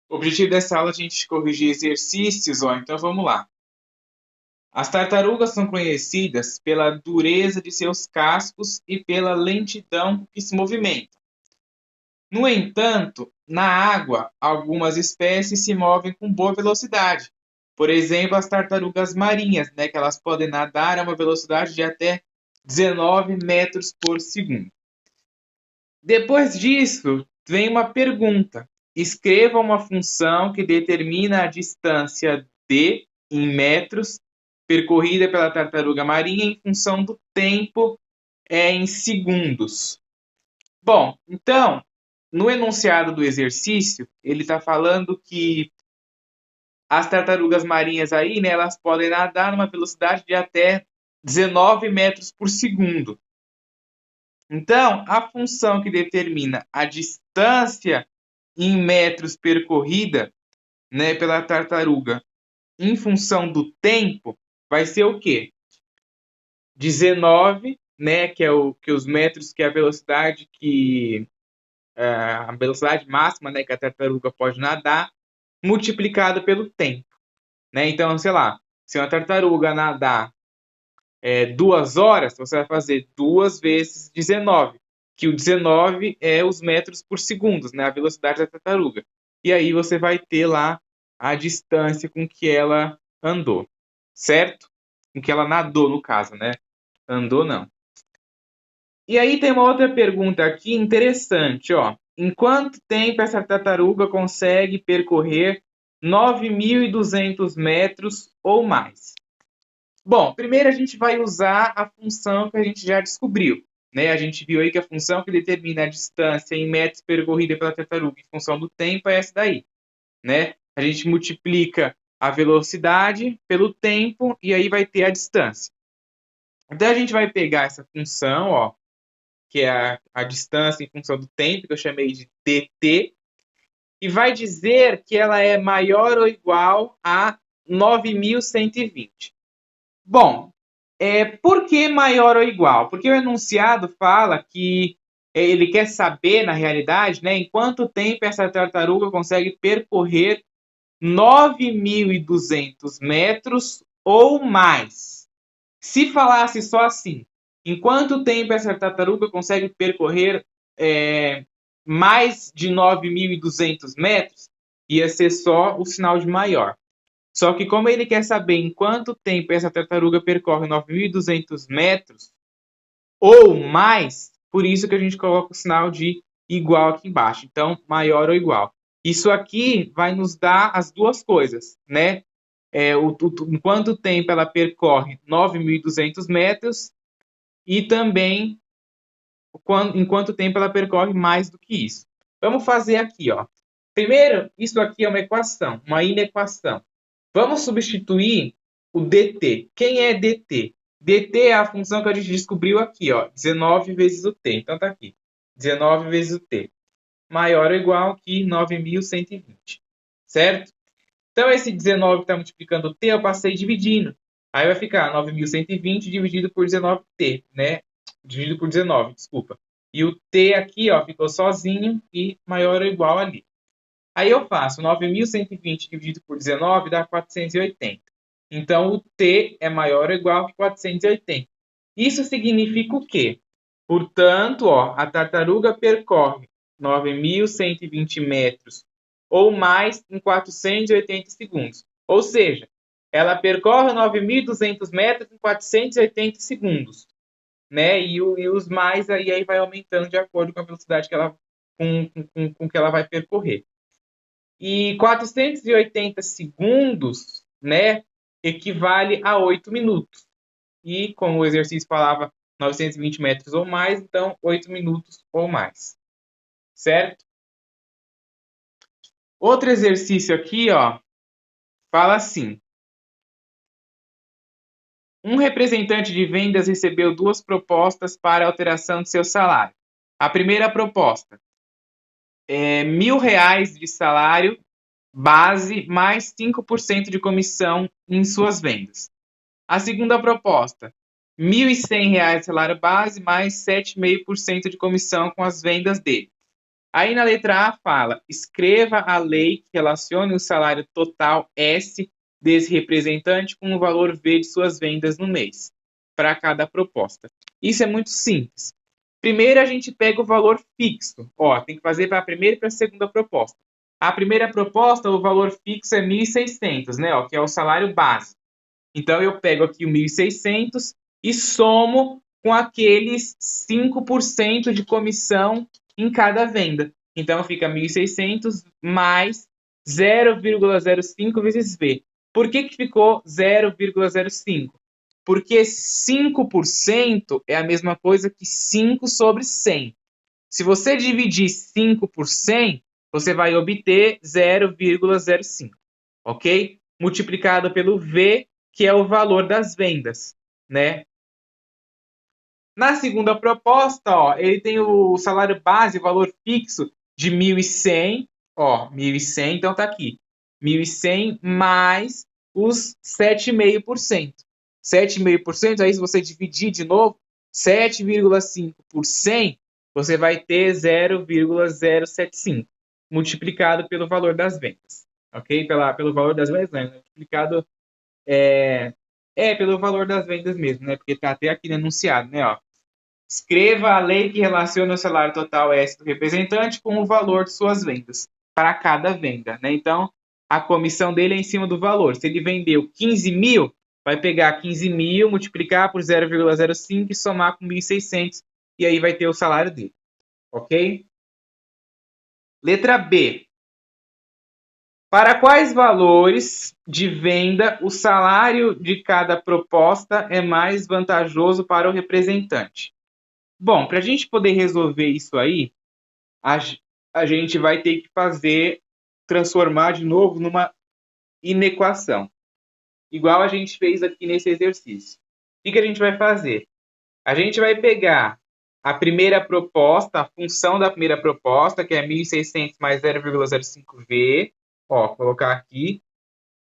O objetivo dessa aula é a gente corrigir exercícios, ó, então vamos lá. As tartarugas são conhecidas pela dureza de seus cascos e pela lentidão com que se movimentam. No entanto, na água, algumas espécies se movem com boa velocidade. Por exemplo, as tartarugas marinhas, né, que elas podem nadar a uma velocidade de até 19 metros por segundo. Depois disso, vem uma pergunta. Escreva uma função que determina a distância d em metros percorrida pela tartaruga marinha em função do tempo em segundos. Bom, então, no enunciado do exercício, ele está falando que as tartarugas marinhas aí, né, elas podem nadar numa velocidade de até 19 metros por segundo. Então, a função que determina a distância em metros percorrida, né, pela tartaruga em função do tempo vai ser o quê? 19, né, que os metros, que é a velocidade máxima, né, que a tartaruga pode nadar, multiplicado pelo tempo, né? Então, sei lá, se uma tartaruga nadar 2 horas, você vai fazer 2 vezes 19, que o 19 é os metros por segundo, né, a velocidade da tartaruga. E aí você vai ter lá a distância com que ela andou, certo? Com que ela nadou, no caso, né? Andou não. E aí tem uma outra pergunta aqui interessante, ó. Em quanto tempo essa tartaruga consegue percorrer 9.200 metros ou mais? Bom, primeiro a gente vai usar a função que a gente já descobriu, né? A gente viu aí que a função que determina a distância em metros percorrida pela tartaruga em função do tempo é essa daí, né? A gente multiplica a velocidade pelo tempo e aí vai ter a distância. Então a gente vai pegar essa função, ó, que é a distância em função do tempo, que eu chamei de dt, e vai dizer que ela é maior ou igual a 9.120. Bom, por que maior ou igual? Porque o enunciado fala que ele quer saber, na realidade, né, em quanto tempo essa tartaruga consegue percorrer 9.200 metros ou mais. Se falasse só assim, em quanto tempo essa tartaruga consegue percorrer mais de 9.200 metros, ia ser só o sinal de maior. Só que como ele quer saber em quanto tempo essa tartaruga percorre 9.200 metros ou mais, por isso que a gente coloca o sinal de igual aqui embaixo. Então, maior ou igual. Isso aqui vai nos dar as duas coisas, né? Em quanto tempo ela percorre 9.200 metros e também em quanto tempo ela percorre mais do que isso. Vamos fazer aqui, ó. Primeiro, isso aqui é uma equação, uma inequação. Vamos substituir o dt. Quem é dt? dt é a função que a gente descobriu aqui, ó, 19 vezes o t. Então tá aqui, 19 vezes o t. Maior ou igual que 9.120, certo? Então esse 19 que está multiplicando o t, eu passei dividindo. Aí vai ficar 9.120 dividido por 19t, né? Dividido por 19, desculpa. E o t aqui, ó, ficou sozinho e maior ou igual ali. Aí eu faço 9.120 dividido por 19 dá 480. Então, o t é maior ou igual que 480. Isso significa o quê? Portanto, ó, a tartaruga percorre 9.120 metros ou mais em 480 segundos. Ou seja, ela percorre 9.200 metros em 480 segundos. Né? E os mais aí vai aumentando de acordo com a velocidade com que ela vai percorrer. E 480 segundos, né, equivale a 8 minutos. E como o exercício falava 920 metros ou mais, então 8 minutos ou mais. Certo? Outro exercício aqui, ó, fala assim: um representante de vendas recebeu 2 propostas para alteração de seu salário. A primeira proposta é R$ 1.000 de salário base mais 5% de comissão em suas vendas. A segunda proposta, R$ 1.100 de salário base mais 7,5% de comissão com as vendas dele. Aí na letra A fala, escreva a lei que relacione o salário total S desse representante com o valor V de suas vendas no mês, para cada proposta. Isso é muito simples. Primeiro a gente pega o valor fixo. Ó, tem que fazer para a primeira e para a segunda proposta. A primeira proposta, o valor fixo é 1.600, né? Ó, que é o salário base. Então eu pego aqui o 1.600 e somo com aqueles 5% de comissão em cada venda. Então fica 1.600 mais 0,05 vezes V. Por que ficou 0,05? Porque 5% é a mesma coisa que 5 sobre 100. Se você dividir 5 por 100, você vai obter 0,05, ok? Multiplicado pelo V, que é o valor das vendas, né? Na segunda proposta, ó, ele tem o salário base, o valor fixo de 1.100, ó, 1.100, então tá aqui, 1.100 mais os 7,5%. 7,5%, aí se você dividir de novo, 7,5 por 100, você vai ter 0,075, multiplicado pelo valor das vendas, ok? Pelo valor das vendas, né? Multiplicado pelo valor das vendas mesmo, né? Porque tá até aqui no enunciado, né? Ó. Escreva a lei que relaciona o salário total S do representante com o valor de suas vendas para cada venda, né? Então, a comissão dele é em cima do valor. Se ele vendeu 15 mil, vai pegar 15 mil, multiplicar por 0,05 e somar com 1.600, e aí vai ter o salário dele, ok? Letra B. Para quais valores de venda o salário de cada proposta é mais vantajoso para o representante? Bom, para a gente poder resolver isso aí, a gente vai ter que transformar de novo numa inequação, igual a gente fez aqui nesse exercício. O que a gente vai fazer? A gente vai pegar a primeira proposta, a função da primeira proposta, que é 1.600 mais 0,05V, ó, colocar aqui,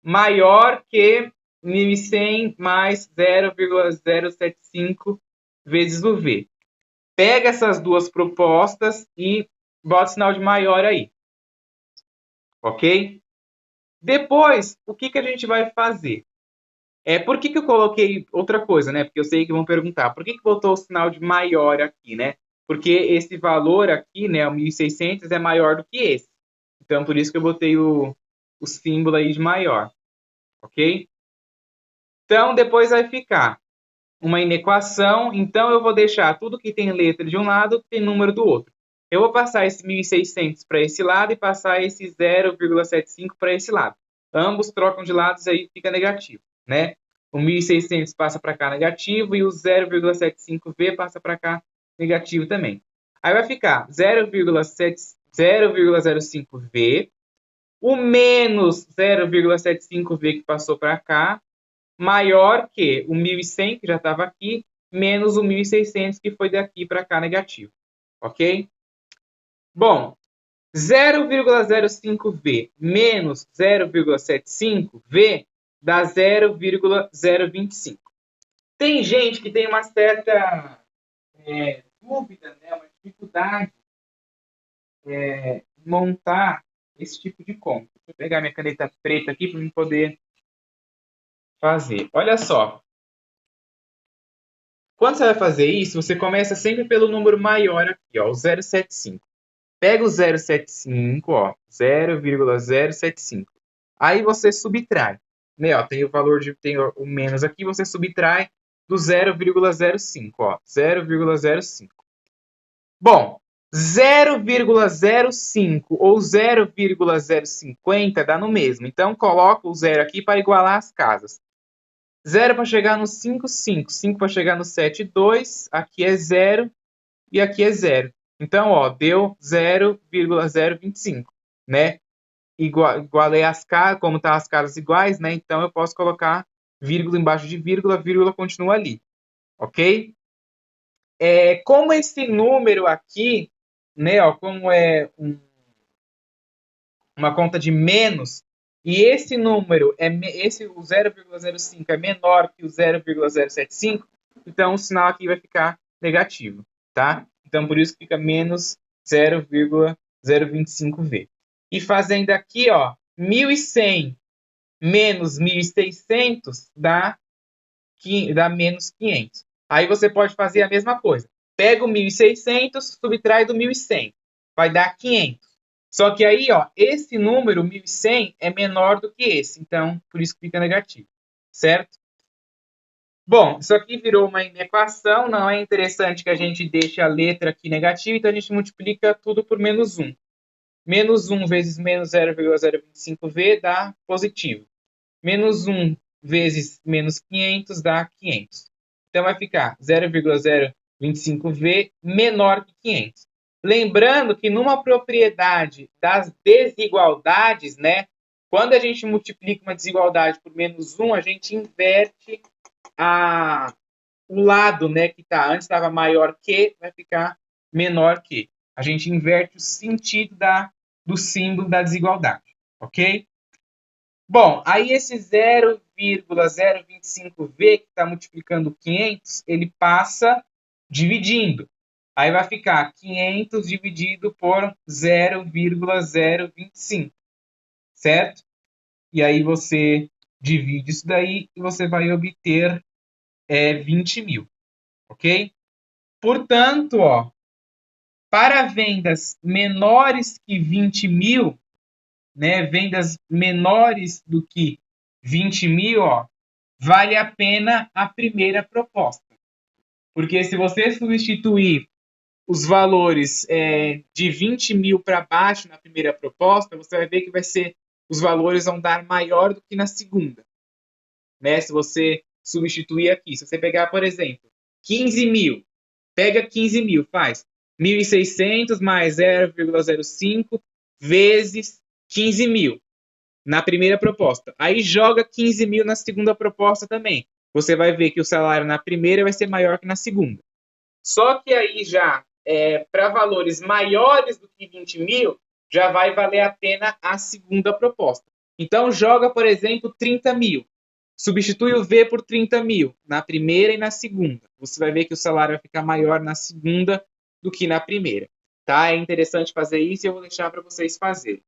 maior que 1.100 mais 0,075 vezes o V. Pega essas duas propostas e bota o sinal de maior aí. Ok? Depois, o que a gente vai fazer? Por que eu coloquei outra coisa, né? Porque eu sei que vão perguntar. Por que botou o sinal de maior aqui, né? Porque esse valor aqui, né, o 1.600, é maior do que esse. Então, por isso que eu botei o símbolo aí de maior. Ok? Então, depois vai ficar uma inequação. Então, eu vou deixar tudo que tem letra de um lado tem número do outro. Eu vou passar esse 1.600 para esse lado e passar esse 0,75 para esse lado. Ambos trocam de lados, aí fica negativo, né? O 1.600 passa para cá negativo e o 0,75V passa para cá negativo também. Aí vai ficar 0,05V, o menos 0,75V que passou para cá, maior que o 1.100, que já estava aqui, menos o 1.600, que foi daqui para cá negativo. Ok? Bom, 0,05V menos 0,75V dá 0,025. Tem gente que tem uma certa dúvida, né, uma dificuldade em montar esse tipo de conta. Vou pegar minha caneta preta aqui para eu poder fazer. Olha só. Quando você vai fazer isso, você começa sempre pelo número maior aqui, ó, o 0,75. Pega o 0,75, ó, 0,075. Aí você subtrai, né, ó, tem o valor tem o menos aqui, você subtrai do 0,05, ó, 0,05. Bom, 0,05 ou 0,050 dá no mesmo. Então coloca o zero aqui para igualar as casas. 0 para chegar no 5, 5. 5 para chegar no 7, 2. Aqui é 0 e aqui é 0. Então, ó, deu 0,025, né? Igualei as casas, como tá as casas iguais, né? Então eu posso colocar vírgula embaixo de vírgula, vírgula continua ali, ok? Como esse número aqui, né, ó, como é uma conta de menos, e esse número, o 0,05 é menor que o 0,075, então o sinal aqui vai ficar negativo, tá? Então, por isso fica menos 0,025. 0,25V. E fazendo aqui, ó, 1.100 menos 1.600 dá menos 500. Aí você pode fazer a mesma coisa. Pega o 1.600, subtrai do 1.100. Vai dar 500. Só que aí, ó, esse número, 1.100, é menor do que esse. Então, por isso que fica negativo. Certo? Bom, isso aqui virou uma equação. Não é interessante que a gente deixe a letra aqui negativa. Então, a gente multiplica tudo por menos 1. Menos 1 vezes menos 0,025V dá positivo. Menos 1 vezes menos 500 dá 500. Então, vai ficar 0,025V menor que 500. Lembrando que numa propriedade das desigualdades, né, quando a gente multiplica uma desigualdade por menos 1, a gente inverte o lado, né, que está antes estava maior que, vai ficar menor que. A gente inverte o sentido do símbolo da desigualdade, ok? Bom, aí esse 0,025V, que está multiplicando 500, ele passa dividindo. Aí vai ficar 500 dividido por 0,025, certo? E aí você divide isso daí e você vai obter 20.000, ok? Portanto, ó, para vendas menores que 20.000, né, vendas menores do que 20.000, ó, vale a pena a primeira proposta. Porque se você substituir os valores de 20.000 para baixo na primeira proposta, você vai ver que os valores vão dar maior do que na segunda. Né? Se você substituir aqui, se você pegar, por exemplo, 15.000, pega 15.000, faz 1.600 mais 0,05 vezes 15.000 na primeira proposta. Aí joga 15.000 na segunda proposta também. Você vai ver que o salário na primeira vai ser maior que na segunda. Só que aí já, para valores maiores do que 20.000, já vai valer a pena a segunda proposta. Então joga, por exemplo, 30.000. Substitui o V por 30.000 na primeira e na segunda. Você vai ver que o salário vai ficar maior na segunda do que na primeira. Tá? É interessante fazer isso e eu vou deixar para vocês fazerem.